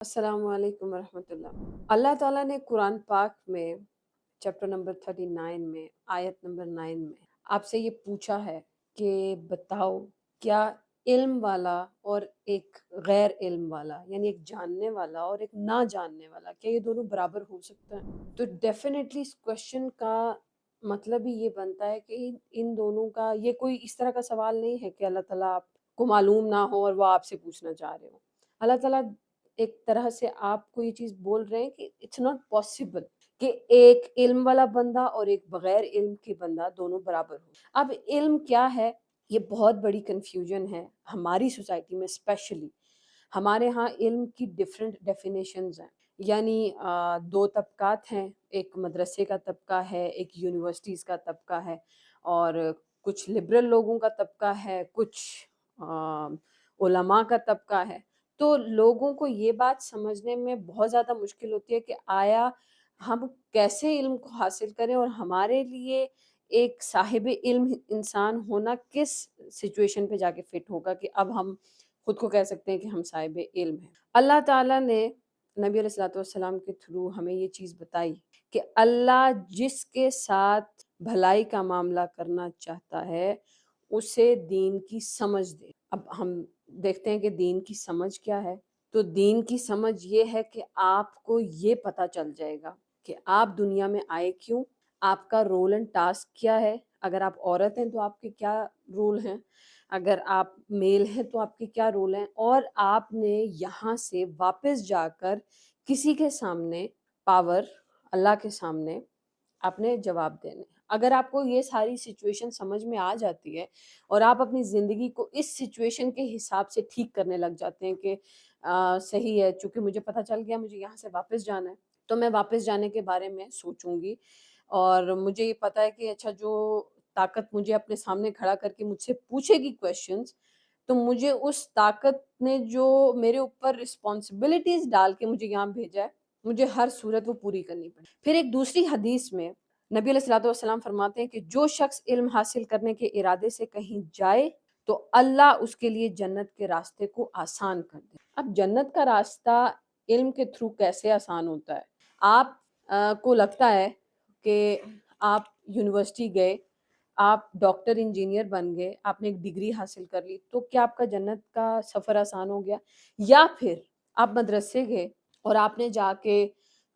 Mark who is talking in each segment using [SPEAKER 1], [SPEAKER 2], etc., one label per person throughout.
[SPEAKER 1] अस्सलाम वालेकुम रहमतुल्लाह। अल्लाह ताला ने कुरान पाक में चैप्टर नंबर 39 में आयत नंबर 9 में आपसे ये पूछा है कि बताओ, क्या इल्म वाला और एक गैर इल्म वाला, यानी एक जानने वाला और एक ना जानने वाला, क्या ये दोनों बराबर हो सकते हैं? तो डेफिनेटली इस क्वेश्चन का मतलब ही ये बनता है कि इन दोनों का, ये कोई इस तरह का सवाल नहीं है कि अल्लाह ताला आपको मालूम ना हो और वो आपसे पूछना चाह रहे हो। अल्लाह ताला एक तरह से आपको ये चीज़ बोल रहे हैं कि इट्स नॉट पॉसिबल कि एक इल्म वाला बंदा और एक बगैर इल्म के बंदा दोनों बराबर हो। अब इल्म क्या है, ये बहुत बड़ी कन्फ्यूजन है हमारी सोसाइटी में स्पेशली। हमारे यहाँ इल्म की डिफरेंट डेफिनेशंस हैं, यानी दो तबकात हैं, एक मदरसे का तबका है, एक यूनिवर्सिटीज़ का तबका है, और कुछ लिबरल लोगों का तबका है, कुछ उलमा का तबका है। तो लोगों को ये बात समझने में बहुत ज़्यादा मुश्किल होती है कि आया हम कैसे इल्म को हासिल करें, और हमारे लिए एक साहिब इल्म इंसान होना किस सिचुएशन पे जाके फिट होगा कि अब हम खुद को कह सकते हैं कि हम साहिब इल्म हैं। अल्लाह ताला ने नबी अलैहिस्सलाम के थ्रू हमें ये चीज़ बताई कि अल्लाह जिसके साथ भलाई का मामला करना चाहता है उसे दीन की समझ दे। अब हम देखते हैं कि दीन की समझ क्या है। तो दीन की समझ ये है कि आपको ये पता चल जाएगा कि आप दुनिया में आए क्यों, आपका रोल एंड टास्क क्या है। अगर आप औरत हैं तो आपके क्या रोल हैं, अगर आप मेल हैं तो आपके क्या रोल हैं, और आपने यहाँ से वापस जाकर किसी के सामने पावर, अल्लाह के सामने आपने जवाब देने। अगर आपको ये सारी सिचुएशन समझ में आ जाती है और आप अपनी ज़िंदगी को इस सिचुएशन के हिसाब से ठीक करने लग जाते हैं कि सही है, चूँकि मुझे पता चल गया मुझे यहाँ से वापस जाना है, तो मैं वापस जाने के बारे में सोचूँगी। और मुझे ये पता है कि अच्छा, जो ताकत मुझे अपने सामने खड़ा करके मुझसे पूछेगी क्वेश्चंस, तो मुझे उस ताकत ने जो मेरे ऊपर रिस्पॉन्सिबिलिटीज़ डाल के मुझे यहाँ भेजा है, मुझे हर सूरत वो पूरी करनी पड़े। फिर एक दूसरी हदीस में नबी अलैहिस्सलाम फरमाते हैं कि जो शख्स इल्म हासिल करने के इरादे से कहीं जाए तो अल्लाह उसके लिए जन्नत के रास्ते को आसान कर दे। अब जन्नत का रास्ता इल्म के थ्रू कैसे आसान होता है? आप को लगता है कि आप यूनिवर्सिटी गए, आप डॉक्टर इंजीनियर बन गए, आपने एक डिग्री हासिल कर ली, तो क्या आपका जन्नत का सफ़र आसान हो गया? या फिर आप मदरसे गए और आपने जाके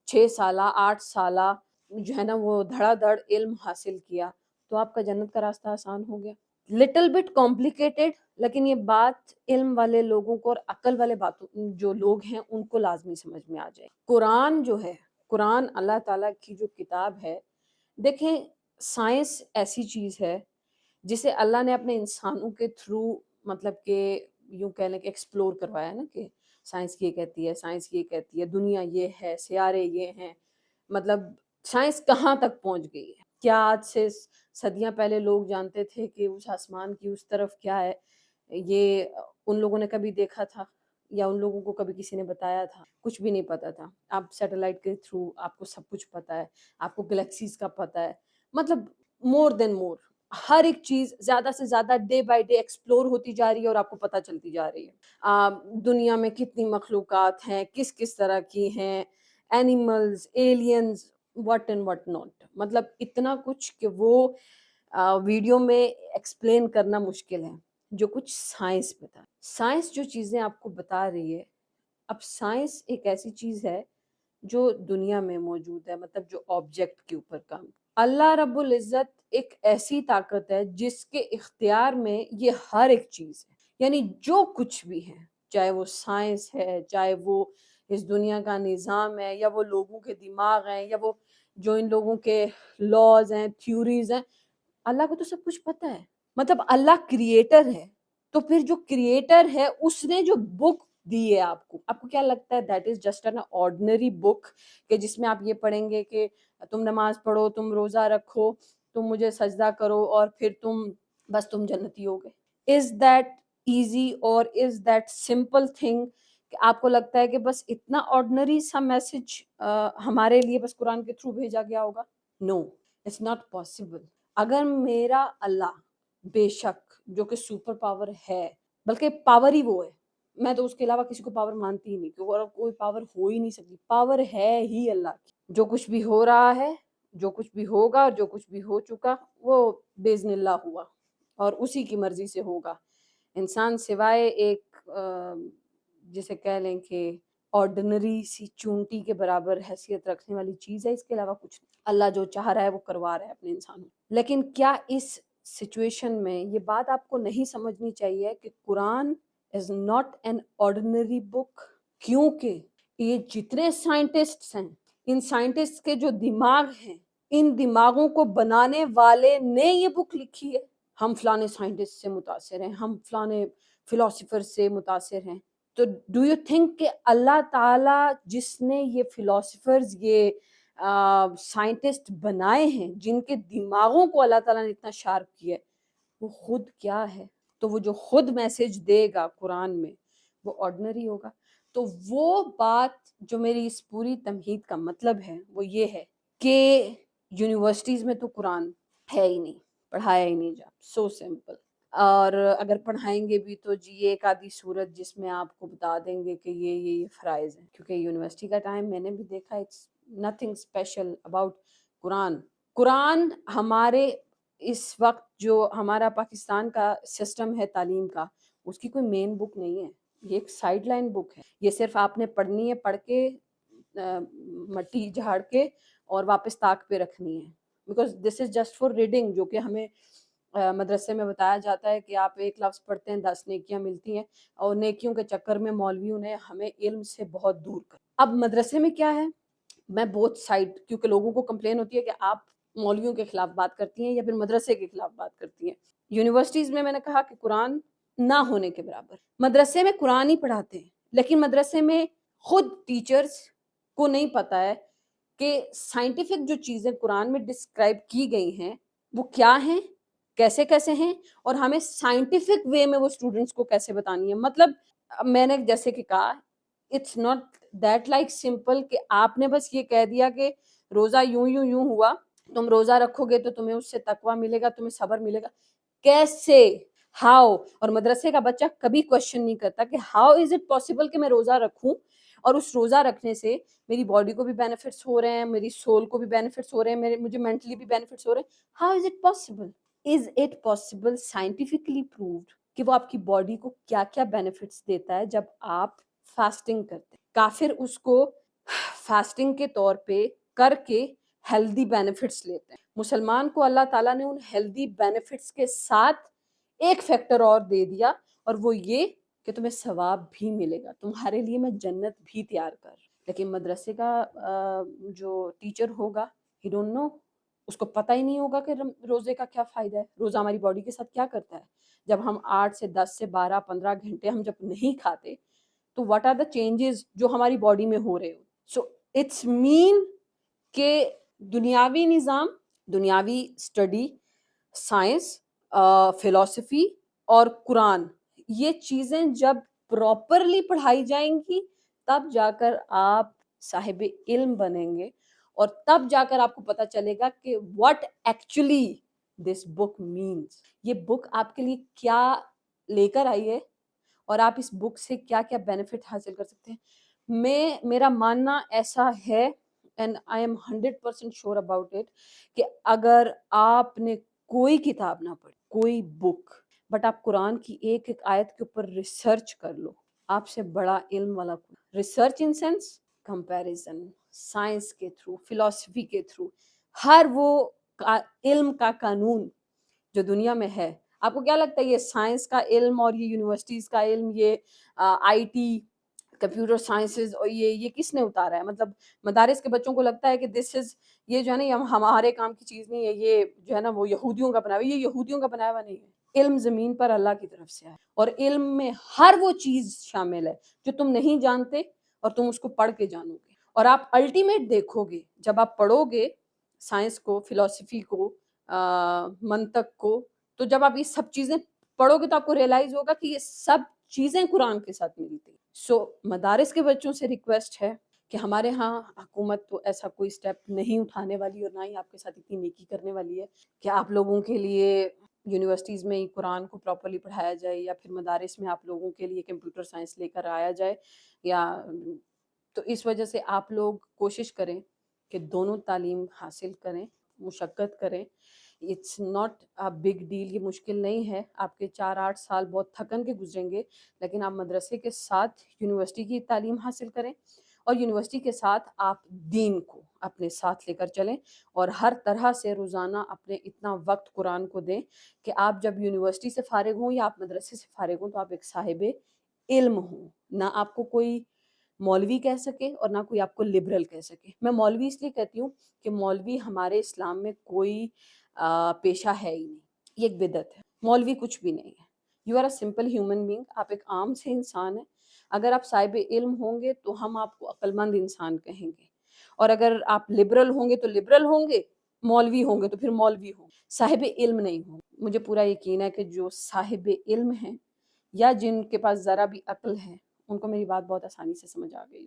[SPEAKER 1] 6 साला 8 साला जो है ना वो धड़ाधड़ इल्म हासिल किया, तो आपका जन्नत का रास्ता आसान हो गया। लिटिल बिट कॉम्प्लिकेटेड, लेकिन ये बात इल्म वाले लोगों को और अक्ल वाले बातों जो लोग हैं उनको लाज़मी समझ में आ जाए। कुरान जो है, कुरान अल्लाह ताला की जो किताब है, देखें, साइंस ऐसी चीज़ है जिसे अल्लाह ने अपने इंसानों के थ्रू, मतलब कि यूँ कह लें कि एक्सप्लोर करवाया ना, कि साइंस ये कहती है, साइंस ये कहती है, दुनिया ये है, सियारे ये हैं। मतलब साइंस कहाँ तक पहुँच गई है। क्या आज से सदियाँ पहले लोग जानते थे कि उस आसमान की उस तरफ क्या है? ये उन लोगों ने कभी देखा था या उन लोगों को कभी किसी ने बताया था? कुछ भी नहीं पता था। अब सैटेलाइट के थ्रू आपको सब कुछ पता है, आपको गैलेक्सीज़ का पता है। मतलब मोर देन मोर, हर एक चीज़ ज़्यादा से ज़्यादा डे बाय डे एक्सप्लोर होती जा रही है और आपको पता चलती जा रही है। दुनिया में कितनी मखलूक़ात हैं, किस-किस तरह की हैं, animals, aliens, what and what not. मतलब इतना कुछ कि वो वीडियो में एक्सप्लेन करना मुश्किल है, जो कुछ साइंस बता। साइंस जो चीज़ें आपको बता रही है, अब साइंस एक ऐसी चीज़ है जो दुनिया में मौजूद है, मतलब जो ऑब्जेक्ट के ऊपर काम। अल्लाह रब्बुल इज़्ज़त एक ऐसी ताकत है जिसके इख्तियार में ये हर एक चीज़ है। यानी जो कुछ भी है, चाहे वो साइंस है, चाहे वो इस दुनिया का निज़ाम है, या वो लोगों के दिमाग हैं, या वो जो इन लोगों के लॉज़ हैं, थ्योरीज़ हैं, अल्लाह को तो सब कुछ पता है। मतलब अल्लाह क्रिएटर है, तो फिर जो क्रिएटर है उसने जो बुक दी है आपको, आपको क्या लगता है that is just an ordinary book कि जिसमें आप ये पढ़ेंगे कि तुम नमाज़ पढ़ो, तुम रोज़ा रखो, तुम मुझे सजदा करो और फिर तुम जन्नती हो गए? इज़ दैट ईज़ी और इज़ दैट सिंपल थिंग कि आपको लगता है कि बस इतना ऑर्डिनरी सा मैसेज हमारे लिए बस कुरान के थ्रू भेजा गया होगा? No, it's not possible. अगर मेरा अल्लाह, बेशक जो कि सुपर पावर है, बल्कि पावर ही वो है, میں تو اس کے علاوہ کسی کو پاور مانتی ہی نہیں، کہ اور کوئی پاور ہو ہی نہیں سکتی، پاور ہے ہی اللہ کی۔ جو کچھ بھی ہو رہا ہے، جو کچھ بھی ہوگا اور جو کچھ بھی ہو چکا، وہ باذن اللہ ہوا اور اسی کی مرضی سے ہوگا۔ انسان سوائے ایک جسے کہہ لیں کہ آرڈنری سی چونٹی کے برابر حیثیت رکھنے والی چیز ہے، اس کے علاوہ کچھ نہیں۔ اللہ جو چاہ رہا ہے وہ کروا رہا ہے اپنے انسانوں۔ لیکن کیا اس سچویشن میں یہ بات آپ کو نہیں سمجھنی چاہیے کہ قرآن از ناٹ این آرڈنری بک؟ کیونکہ یہ جتنے سائنٹسٹس ہیں، ان سائنٹسٹ کے جو دماغ ہیں، ان دماغوں کو بنانے والے نے یہ بک لکھی ہے۔ ہم فلانے سائنٹسٹ سے متاثر ہیں، ہم فلانے فلاسفر سے متاثر ہیں، تو ڈو یو تھنک کہ اللہ تعالیٰ جس نے یہ فلاسفرز، یہ سائنٹسٹ بنائے ہیں، جن کے دماغوں کو اللہ تعالیٰ نے اتنا شارپ کیا ہے، وہ خود کیا ہے؟ تو وہ جو خود میسج دے گا قرآن میں وہ آرڈنری ہوگا۔ تو وہ بات جو میری اس پوری تمہید کا مطلب ہے وہ یہ ہے کہ یونیورسٹیز میں تو قرآن ہے ہی نہیں، پڑھایا ہی نہیں جا، سو سمپل۔ اور اگر پڑھائیں گے بھی تو جی ایک آدھی صورت جس میں آپ کو بتا دیں گے کہ یہ فرائض ہیں، کیونکہ یونیورسٹی کا ٹائم میں نے بھی دیکھا، اٹس نتھنگ اسپیشل اباؤٹ قرآن۔ قرآن ہمارے اس وقت جو ہمارا پاکستان کا سسٹم ہے تعلیم کا، اس کی کوئی مین بک نہیں ہے، یہ ایک سائیڈ لائن بک ہے۔ یہ صرف آپ نے پڑھنی ہے، پڑھ کے مٹی جھاڑ کے اور واپس طاق پہ رکھنی ہے، because this is just for reading, جو کہ ہمیں مدرسے میں بتایا جاتا ہے کہ آپ ایک لفظ پڑھتے ہیں 10 نیکیاں ملتی ہیں، اور نیکیوں کے چکر میں مولویوں نے ہمیں علم سے بہت دور کر۔ اب مدرسے میں کیا ہے، میں بوتھ سائڈ، کیونکہ لوگوں کو کمپلین ہوتی ہے کہ آپ مولویوں کے خلاف بات کرتی ہیں یا پھر مدرسے کے خلاف بات کرتی ہیں۔ یونیورسٹیز میں نے کہا کہ قرآن نہ ہونے کے برابر، مدرسے میں قرآن ہی پڑھاتے ہیں، لیکن مدرسے میں خود ٹیچرز کو نہیں پتہ ہے کہ سائنٹیفک جو چیزیں قرآن میں ڈسکرائب کی گئی ہیں وہ کیا ہیں، کیسے کیسے ہیں، اور ہمیں سائنٹیفک وے میں وہ اسٹوڈنٹس کو کیسے بتانی ہے۔ مطلب میں نے جیسے کہ کہا، it's not that like simple کہ آپ نے بس یہ کہہ دیا کہ روزہ یوں یوں یوں ہوا، تم روزہ رکھو گے تو تمہیں اس سے تقویٰ ملے گا، تمہیں صبر ملے گا۔ کیسے، ہاؤ؟ اور مدرسے کا بچہ کبھی کوشچن نہیں کرتا کہ ہاؤ از اٹ پاسبل کہ میں روزہ رکھوں اور اس روزہ رکھنے سے میری باڈی کو بھی بینیفٹس ہو رہے ہیں، میری سول کو بھی بینیفٹس ہو رہے ہیں، مجھے مینٹلی بھی بینیفٹس ہو رہے ہیں۔ How is it possible? Is it possible scientifically proved کہ وہ آپ کی باڈی کو کیا کیا بینیفٹس دیتا ہے جب آپ فاسٹنگ کرتے ہیں؟ کافر اس کو فاسٹنگ کے طور پہ کر کے ہیلدی بینیفٹس لیتے ہیں، مسلمان کو اللہ تعالیٰ نے ان ہیلدی بینیفٹس کے ساتھ ایک فیکٹر اور دے دیا، اور وہ یہ کہ تمہیں ثواب بھی ملے گا، تمہارے لیے میں جنت بھی تیار کر۔ لیکن مدرسے کا جو ٹیچر ہوگا، ہی ڈونٹ نو، اس کو پتہ ہی نہیں ہوگا کہ روزے کا کیا فائدہ ہے، روزہ ہماری باڈی کے ساتھ کیا کرتا ہے۔ جب ہم 8 سے 10 سے 12 15 گھنٹے ہم جب نہیں کھاتے تو واٹ آر دا چینجز جو ہماری باڈی میں ہو رہے ہو۔ سو اٹس مین کہ دنیاوی نظام، دنیاوی اسٹڈی، سائنس، فلسفی اور قرآن، یہ چیزیں جب پراپرلی پڑھائی جائیں گی تب جا کر آپ صاحب علم بنیں گے، اور تب جا کر آپ کو پتہ چلے گا کہ what actually this book means۔ یہ بک آپ کے لیے کیا لے کر آئی ہے اور آپ اس بک سے کیا کیا بینیفٹ حاصل کر سکتے ہیں۔ میرا ماننا ایسا ہے and I am 100% sure about it کہ اگر آپ نے کوئی کتاب نہ پڑھی، کوئی بک، بٹ آپ قرآن کی ایک ایک آیت کے اوپر ریسرچ کر لو، آپ سے بڑا علم والا research in sense comparison, science کے تھرو، فلسفی کے تھرو، ہر وہ علم کا قانون جو دنیا میں ہے۔ آپ کو کیا لگتا ہے یہ سائنس کا علم اور یہ یونیورسٹیز کا علم، یہ آئی ٹی، کمپیوٹر سائنسز، اور یہ کس نے اتارا ہے؟ مطلب مدارس کے بچوں کو لگتا ہے کہ دس از، یہ جو ہے نا، یہ ہمارے کام کی چیز نہیں ہے، یہ جو ہے نا وہ یہودیوں کا بنایا ہوا، یہ یہودیوں کا بنایا ہوا نہیں ہے۔ علم زمین پر اللہ کی طرف سے ہے، اور علم میں ہر وہ چیز شامل ہے جو تم نہیں جانتے اور تم اس کو پڑھ کے جانو گے، اور آپ الٹیمیٹ دیکھو گے جب آپ پڑھو گے سائنس کو، فلسفی کو، منطق کو، تو جب آپ یہ سب چیزیں پڑھو گے تو آپ کو ریئلائز ہوگا کہ یہ سب چیزیں قرآن کے ساتھ ملتی ہیں۔ سو مدارس کے بچوں سے ریکویسٹ ہے کہ ہمارے ہاں حکومت تو ایسا کوئی سٹیپ نہیں اٹھانے والی، اور نہ ہی آپ کے ساتھ اتنی نیکی کرنے والی ہے کہ آپ لوگوں کے لیے यूनिवर्सिटीज़ में ही कुरान को प्रॉपर्ली पढ़ाया जाए, या फिर मदारिस में आप लोगों के लिए कंप्यूटर साइंस लेकर आया जाए, या तो इस वजह से आप लोग कोशिश करें कि दोनों तालीम हासिल करें, मुशक्क़त करें। It's not a big deal, ये मुश्किल नहीं है। आपके 4-8 साल बहुत थकन के गुजरेंगे, लेकिन आप मदरसे के साथ यूनिवर्सिटी की तालीम हासिल करें, और यूनिवर्सिटी के साथ आप दीन को अपने साथ लेकर चलें, और हर तरह से रोज़ाना अपने इतना वक्त कुरान को दें कि आप जब यूनिवर्सिटी से फ़ारिग हों या आप मदरसे से फ़ारिग हों तो आप एक साहिब इल्म हों, ना आपको कोई मौलवी कह सके और ना कोई आपको लिबरल कह सके। मैं मौलवी इसलिए कहती हूँ कि मौलवी हमारे इस्लाम में कोई पेशा है ही नहीं, ये एक बिदअत है। मौलवी कुछ भी नहीं है। You are a simple human being, आप एक आम से इंसान हैं। अगर आप साहिब इल्म होंगे तो हम आपको अक्लमंद इंसान कहेंगे, और अगर आप लिबरल होंगे तो लिबरल होंगे, मौलवी होंगे तो फिर मौलवी होंगे, साहिब इल्म नहीं होंगे। मुझे पूरा यकीन है कि जो साहिब इल्म हैं या जिनके पास ज़रा भी अक्ल है, उनको मेरी बात बहुत आसानी से समझ आ गई।